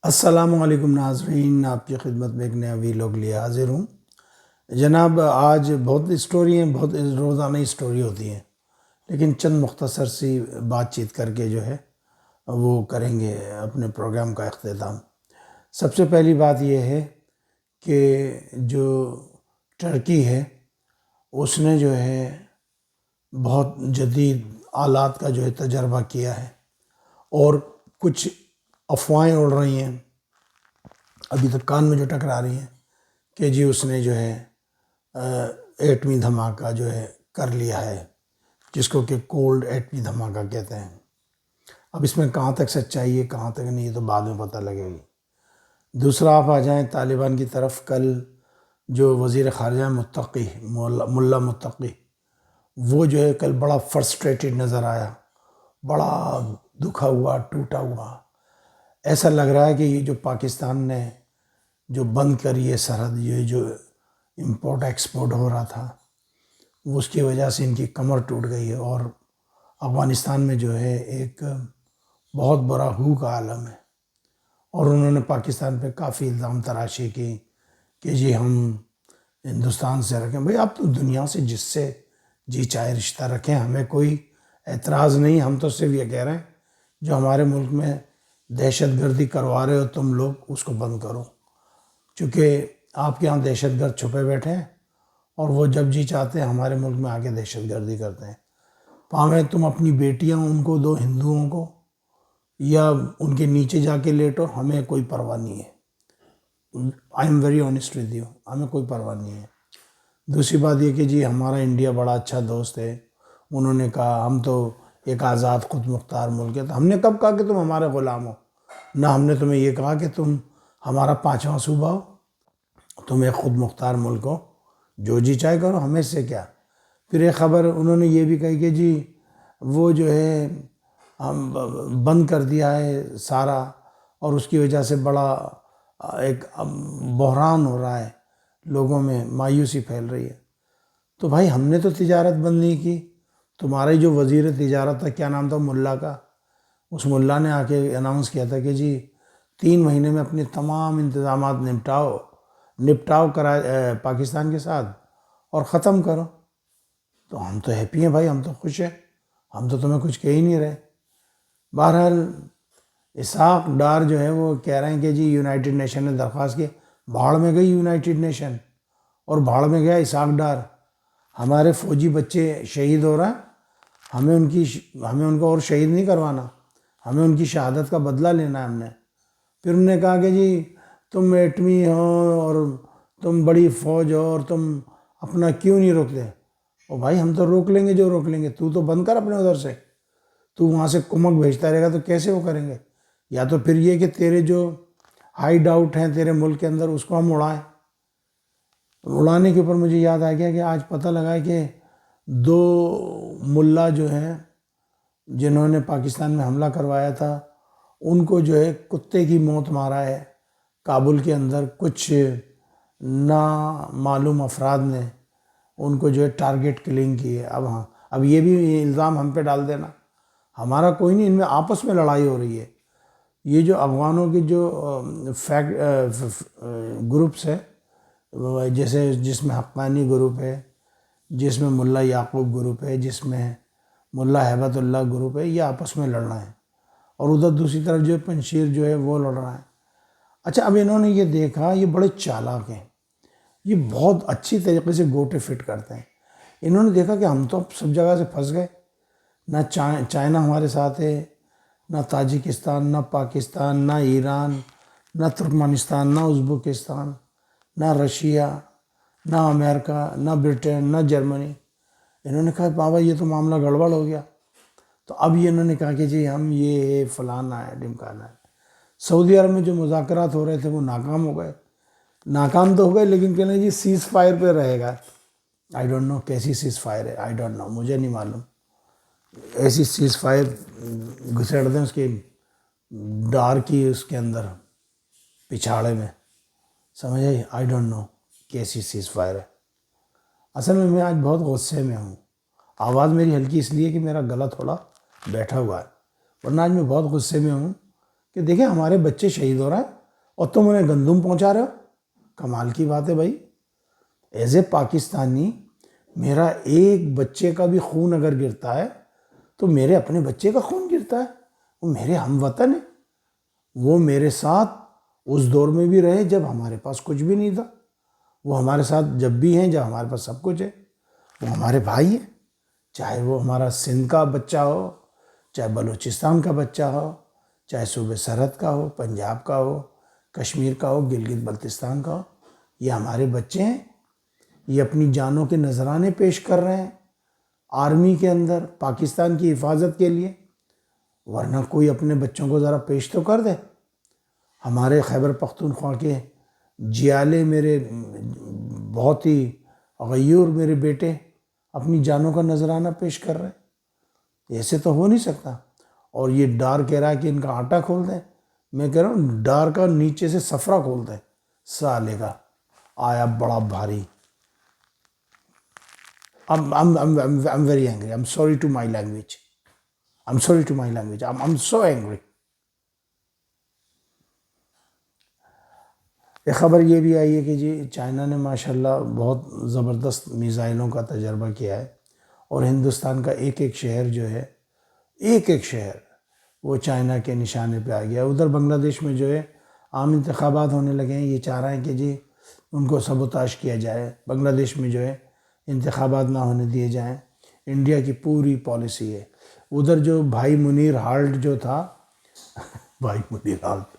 السلام علیکم ناظرین، آپ کی خدمت میں ایک نیا ویلاگ لیے حاضر ہوں جناب۔ آج بہت اسٹوری ہیں، بہت روزانہ اسٹوری ہوتی ہیں، لیکن چند مختصر سی بات چیت کر کے جو ہے وہ کریں گے اپنے پروگرام کا اختتام۔ سب سے پہلی بات یہ ہے کہ جو ٹرکی ہے اس نے جو ہے بہت جدید آلات کا جو ہے تجربہ کیا ہے، اور کچھ افواہیں اڑ رہی ہیں ابھی تک کان میں جو ٹکرا رہی ہیں کہ جی اس نے جو ہے ایٹمی دھماکہ جو ہے کر لیا ہے، جس کو کہ کولڈ ایٹمی دھماکہ کہتے ہیں۔ اب اس میں کہاں تک سچائی ہے کہاں تک نہیں، یہ تو بعد میں پتہ لگے گی۔ دوسرا آپ آ جائیں طالبان کی طرف۔ کل جو وزیر خارجہ متقی ملا متقی، وہ جو ہے کل بڑا فرسٹریٹڈ نظر آیا، بڑا دکھا ہوا، ٹوٹا ہوا۔ ایسا لگ رہا ہے کہ یہ جو پاکستان نے جو بند کری ہے سرحد، یہ جو امپورٹ ایکسپورٹ ہو رہا تھا، وہ اس کی وجہ سے ان کی کمر ٹوٹ گئی ہے، اور افغانستان میں جو ہے ایک بہت بڑا ہو کا عالم ہے۔ اور انہوں نے پاکستان پہ کافی الزام تراشی کی کہ جی ہم ہندوستان سے رکھیں۔ بھئی آپ تو دنیا سے جس سے جی چاہے رشتہ رکھیں، ہمیں کوئی اعتراض نہیں۔ ہم تو صرف یہ کہہ رہے ہیں جو ہمارے ملک میں دہشت گردی کروا رہے ہو تم لوگ، اس کو بند کرو، چونکہ آپ کے یہاں دہشت گرد چھپے بیٹھے ہیں، اور وہ جب جی چاہتے ہیں ہمارے ملک میں آ کے دہشت گردی کرتے ہیں۔ پاویں تم اپنی بیٹیاں ان کو دو ہندوؤں کو، یا ان کے نیچے جا کے لیٹو، ہمیں کوئی پرواہ نہیں ہے۔ I am very honest with you, ہمیں کوئی پرواہ نہیں ہے۔ دوسری بات یہ کہ جی ہمارا انڈیا بڑا اچھا دوست ہے، انہوں نے کہا ہم تو ایک آزاد خود مختار ملک ہے۔ تو ہم نے کب کہا کہ تم ہمارے غلام ہو؟ نہ ہم نے تمہیں یہ کہا کہ تم ہمارا پانچواں صوبہ ہو، تم ایک خود مختار ملک ہو، جو جی چاہے کرو، ہمیں سے کیا۔ پھر ایک خبر انہوں نے یہ بھی کہی کہ جی وہ جو ہے ہم بند کر دیا ہے سارا، اور اس کی وجہ سے بڑا ایک بحران ہو رہا ہے، لوگوں میں مایوسی پھیل رہی ہے۔ تو بھائی ہم نے تو تجارت بند نہیں کی، تمہارے جو وزیر تجارت تھا، کیا نام تھا، ملا کا، اس ملا نے آ کے اناؤنس کیا تھا کہ جی 3 مہینے میں اپنے تمام انتظامات نپٹاؤ پاکستان کے ساتھ اور ختم کرو۔ تو ہم تو ہیپی ہیں بھائی، ہم تو خوش ہیں، ہم تو تمہیں کچھ کہہ ہی نہیں رہے۔ بہرحال اسحاق ڈار جو ہے وہ کہہ رہے ہیں کہ جی یونائٹڈ نیشن نے درخواست کی، بھاڑ میں گئی یونائٹڈ نیشن، اور بھاڑ میں گیا اسحاق ڈار۔ ہمارے فوجی بچے شہید ہو رہا ہے، ہمیں ان کو اور شہید نہیں کروانا، ہمیں ان کی شہادت کا بدلہ لینا ہے ہم نے۔ پھر انہوں نے کہا کہ جی تم ایٹمی ہو اور تم بڑی فوج ہو، اور تم اپنا کیوں نہیں روکتے؟ او بھائی ہم تو روک لیں گے جو روک لیں گے، تو بند کر اپنے ادھر سے۔ تو وہاں سے کمک بھیجتا رہے گا تو کیسے وہ کریں گے؟ یا تو پھر یہ کہ تیرے جو ہائیڈ آؤٹ ہیں تیرے ملک کے اندر، اس کو ہم اڑائیں۔ اڑانے کے اوپر مجھے یاد آ گیا کہ آج پتہ لگا ہے کہ 2 ملا جو ہیں جنہوں نے پاکستان میں حملہ کروایا تھا، ان کو جو ہے کتے کی موت مارا ہے کابل کے اندر۔ کچھ نامعلوم افراد نے ان کو جو ہے ٹارگٹ کلنگ کی ہے۔ اب یہ بھی الزام ہم پہ ڈال دینا، ہمارا کوئی نہیں، ان میں آپس میں لڑائی ہو رہی ہے۔ یہ جو افغانوں کی جو گروپس ہے، جیسے جس میں حقانی گروپ ہے، جس میں ملا یعقوب گروپ ہے، جس میں ملا ہیبت اللہ گروپ ہے، یہ آپس میں لڑ رہے ہیں، اور ادھر دوسری طرف جو پنشیر جو ہے وہ لڑ رہا ہے۔ اچھا، اب انہوں نے یہ دیکھا، یہ بڑے چالاک ہیں، یہ بہت اچھی طریقے سے گوٹے فٹ کرتے ہیں۔ انہوں نے دیکھا کہ ہم تو سب جگہ سے پھنس گئے، نہ چائنا ہمارے ساتھ ہے، نہ تاجکستان، نہ پاکستان، نہ ایران، نہ ترکمانستان، نہ ازبکستان، نہ رشیا، نہ امریکہ، نہ برٹن، نہ جرمنی۔ انہوں نے کہا بابا یہ تو معاملہ گڑبڑ ہو گیا۔ تو اب یہ انہوں نے کہا کہ جی ہم یہ فلانا ہے ڈمکانا ہے۔ سعودی عرب میں جو مذاکرات ہو رہے تھے وہ ناکام ہو گئے، ناکام تو ہو گئے، لیکن کہنے جی سیز فائر پہ رہے گا۔ آئی ڈونٹ نو کیسی سیز فائر ہے، آئی ڈونٹ نو، مجھے نہیں معلوم۔ ایسی سیز فائر گھسیڑ دیں اس کی ڈار کی اس کے اندر پچھاڑے میں، سمجھ آئی؟ آئی ڈونٹ نو کیسی سیز فائر ہے۔ اصل میں آج بہت غصے میں ہوں، آواز میری ہلکی اس لیے کہ میرا گلا تھوڑا بیٹھا ہوا ہے، ورنہ آج میں بہت غصے میں ہوں کہ دیکھیں ہمارے بچے شہید ہو رہے ہیں اور تم انہیں گندم پہنچا رہے ہو. کمال کی بات ہے بھائی. ایز اے پاکستانی میرا ایک بچے کا بھی خون اگر گرتا ہے تو میرے اپنے بچے کا خون گرتا ہے. وہ میرے ہم وطن ہیں, وہ میرے ساتھ اس دور میں بھی رہے جب ہمارے پاس کچھ بھی نہیں تھا, وہ ہمارے ساتھ جب بھی ہیں جب ہمارے پاس سب کچھ ہے. وہ ہمارے بھائی ہیں, چاہے وہ ہمارا سندھ کا بچہ ہو, چاہے بلوچستان کا بچہ ہو, چاہے صوبے سرحد کا ہو, پنجاب کا ہو, کشمیر کا ہو, گلگت بلتستان کا ہو. یہ ہمارے بچے ہیں, یہ اپنی جانوں کے نذرانے پیش کر رہے ہیں آرمی کے اندر پاکستان کی حفاظت کے لیے. ورنہ کوئی اپنے بچوں کو ذرا پیش تو کر دے. ہمارے خیبر پختونخوا کے جیالے میرے بہت ہی غیور میرے بیٹے اپنی جانوں کا نذرانہ پیش کر رہے ہیں. ایسے تو ہو نہیں سکتا. اور یہ ڈار کہہ رہا ہے کہ ان کا آٹا کھول دیں. میں کہہ رہا ہوں ڈار کا نیچے سے سفرہ کھول دیں. سالے کا آیا بڑا بھاری. I'm very angry. I'm sorry to my language. I'm sorry to my language. I'm so angry. ایک خبر یہ بھی آئی ہے کہ جی چائنا نے ماشاءاللہ بہت زبردست میزائلوں کا تجربہ کیا ہے اور ہندوستان کا ایک ایک شہر جو ہے, ایک ایک شہر وہ چائنا کے نشانے پہ آ گیا. ادھر بنگلہ دیش میں جو ہے عام انتخابات ہونے لگے ہیں. یہ چاہ رہے ہیں کہ جی ان کو سبوتاش کیا جائے, بنگلہ دیش میں جو ہے انتخابات نہ ہونے دیے جائیں. انڈیا کی پوری پالیسی ہے. ادھر جو بھائی منیر ہالٹ جو تھا بھائی منیر ہالٹ,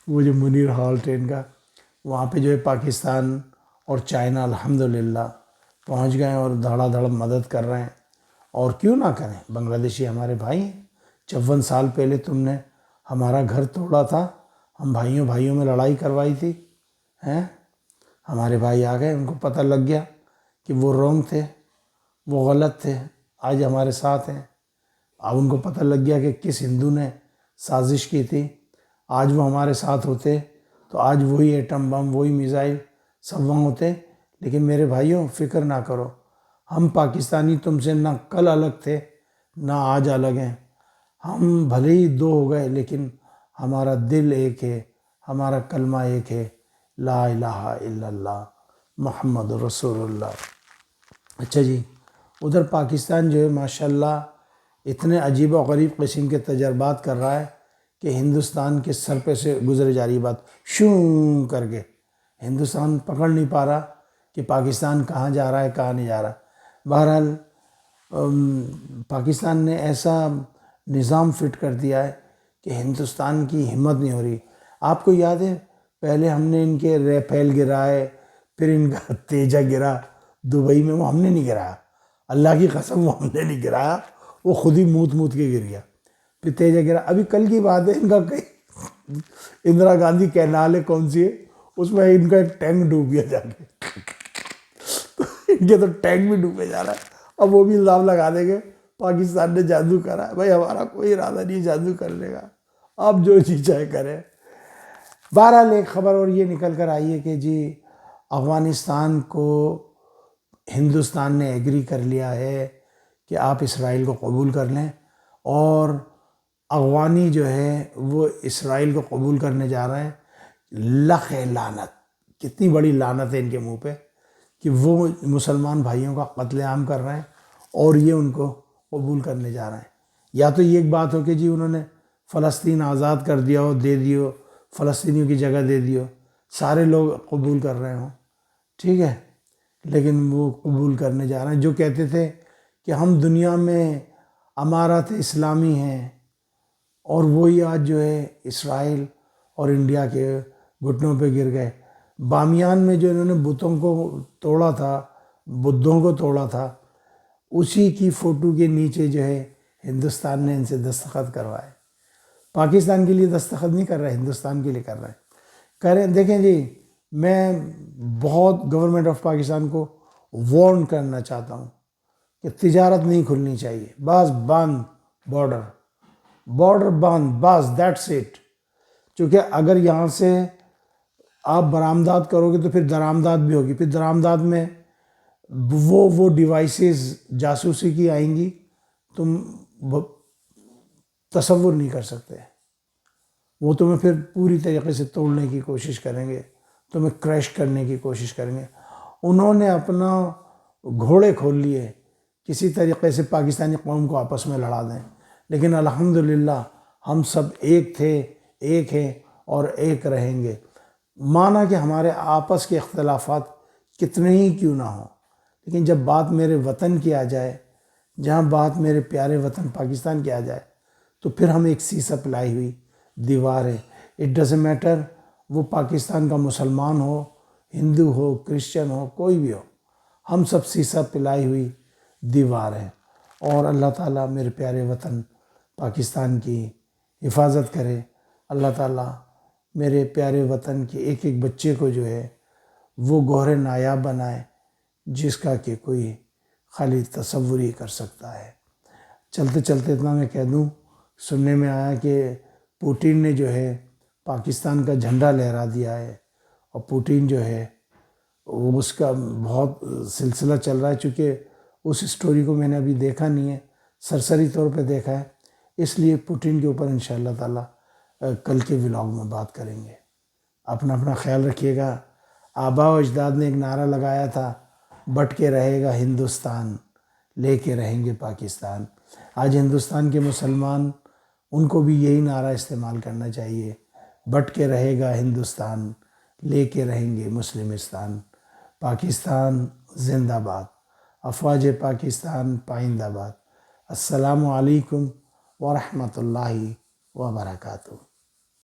وہ جو منیر ہالٹ ہے ان کا, وہاں پہ جو ہے پاکستان اور چائنا الحمدللہ پہنچ گئے اور دھڑا دھڑ مدد کر رہے ہیں. اور کیوں نہ کریں, بنگلہ دیشی ہمارے بھائی ہیں. 54 سال پہلے تم نے ہمارا گھر توڑا تھا, ہم بھائیوں میں لڑائی کروائی تھی ہیں, ہمارے بھائی آ گئے, ان کو پتہ لگ گیا کہ وہ رونگ تھے, وہ غلط تھے, آج ہمارے ساتھ ہیں. اب ان کو پتہ لگ گیا کہ کس ہندو نے سازش کی تھی. آج وہ ہمارے ساتھ ہوتے تو آج وہی ایٹم بم, وہی میزائل سب وہاں ہوتے. لیکن میرے بھائیوں فکر نہ کرو, ہم پاکستانی تم سے نہ کل الگ تھے نہ آج الگ ہیں. ہم بھلے ہی دو ہو گئے لیکن ہمارا دل ایک ہے, ہمارا کلمہ ایک ہے, لا الہ الا اللہ محمد رسول اللہ. اچھا جی, ادھر پاکستان جو ہے ماشاءاللہ اتنے عجیب و غریب قسم کے تجربات کر رہا ہے کہ ہندوستان کے سر پہ سے گزر جا رہی بات شوں کر کے. ہندوستان پکڑ نہیں پا رہا کہ پاکستان کہاں جا رہا ہے کہاں نہیں جا رہا. بہرحال پاکستان نے ایسا نظام فٹ کر دیا ہے کہ ہندوستان کی ہمت نہیں ہو رہی. آپ کو یاد ہے پہلے ہم نے ان کے ریفیل گرائے, پھر ان کا تیجا گرا دبئی میں, وہ ہم نے نہیں گرایا, اللہ کی قسم وہ ہم نے نہیں گرایا, وہ خود ہی موت کے گر گیا. پھر تیجا گرا. ابھی کل کی بات ہے, ان کا کہیں اندرا گاندھی کینال ہے کون سی ہے, اس میں ان کا ایک ٹینک ڈوب گیا جا کے. ان کے تو ٹینک بھی ڈوبے جا رہا ہے. اب وہ بھی الزام لگا دیں گے پاکستان نے جادو کرا ہے. بھائی ہمارا کوئی ارادہ نہیں جادو کرنے کا, آپ جو چیز چاہے کریں. بہرحال ایک خبر اور یہ نکل کر آئی ہے کہ جی افغانستان کو ہندوستان نے ایگری کر لیا ہے کہ آپ اسرائیل کو قبول کر لیں, اور افغانی جو ہے وہ اسرائیل کو قبول کرنے جا رہے ہیں. لخ لعنت, کتنی بڑی لعنت ہے ان کے منہ پہ کہ وہ مسلمان بھائیوں کا قتل عام کر رہے ہیں اور یہ ان کو قبول کرنے جا رہے ہیں. یا تو یہ ایک بات ہو کہ جی انہوں نے فلسطین آزاد کر دیا ہو, دے دیو, فلسطینیوں کی جگہ دے دیو, سارے لوگ قبول کر رہے ہوں, ٹھیک ہے. لیکن وہ قبول کرنے جا رہے ہیں جو کہتے تھے کہ ہم دنیا میں امارات اسلامی ہیں, اور وہی آج جو ہے اسرائیل اور انڈیا کے گھٹنوں پہ گر گئے. بامیان میں جو انہوں نے بتوں کو توڑا تھا, بدھوں کو توڑا تھا, اسی کی فوٹو کے نیچے جو ہے ہندوستان نے ان سے دستخط کروائے. پاکستان کے لیے دستخط نہیں کر رہے, ہندوستان کے لیے کر رہے ہیں. کہہ رہے ہیں دیکھیں جی, میں بہت گورنمنٹ آف پاکستان کو وارن کرنا چاہتا ہوں کہ تجارت نہیں کھلنی چاہیے, بس بند بارڈر بند, بس دیٹس اٹ. چونکہ اگر یہاں سے آپ برآمدات کرو گے تو پھر درآمدات بھی ہوگی, پھر درآمدات میں وہ ڈیوائسز جاسوسی کی آئیں گی, تم تصور نہیں کر سکتے. وہ تمہیں پھر پوری طریقے سے توڑنے کی کوشش کریں گے، تمہیں کریش کرنے کی کوشش کریں گے۔ انہوں نے اپنا گھوڑے کھول لیے کسی طریقے سے پاکستانی قوم کو آپس میں لڑا دیں، لیکن الحمدللہ ہم سب ایک تھے، ایک ہیں اور ایک رہیں گے۔ مانا کہ ہمارے آپس کے اختلافات کتنے ہی کیوں نہ ہوں، لیکن جب بات میرے وطن کی آ جائے، جہاں بات میرے پیارے وطن پاکستان کی آ جائے، تو پھر ہم ایک سیسا پلائی ہوئی دیوار ہے۔ اٹ ڈزنٹ میٹر وہ پاکستان کا مسلمان ہو، ہندو ہو، کرسچن ہو، کوئی بھی ہو، ہم سب سیسا پلائی ہوئی دیوار ہیں۔ اور اللہ تعالیٰ میرے پیارے وطن پاکستان کی حفاظت کرے۔ اللہ تعالیٰ میرے پیارے وطن کے ایک ایک بچے کو جو ہے وہ گوہر نایاب بنائے، جس کا کہ کوئی خالی تصور ہی کر سکتا ہے۔ چلتے چلتے اتنا میں کہہ دوں، سننے میں آیا کہ پوٹین نے جو ہے پاکستان کا جھنڈا لہرا دیا ہے، اور پوٹین جو ہے وہ اس کا بہت سلسلہ چل رہا ہے، چونکہ اس اسٹوری کو میں نے ابھی دیکھا نہیں ہے، سرسری طور پہ دیکھا ہے، اس لیے پوٹین کے اوپر انشاءاللہ تعالیٰ کل کے ولاگ میں بات کریں گے۔ اپنا خیال رکھیے گا۔ آبا و اجداد نے ایک نعرہ لگایا تھا، بٹ کے رہے گا ہندوستان، لے کے رہیں گے پاکستان۔ آج ہندوستان کے مسلمان، ان کو بھی یہی نعرہ استعمال کرنا چاہیے، بٹ کے رہے گا ہندوستان، لے کے رہیں گے مسلمستان۔ پاکستان زندہ باد، افواج پاکستان پائندہ باد۔ السلام علیکم ورحمۃ اللہ وبرکاتہ۔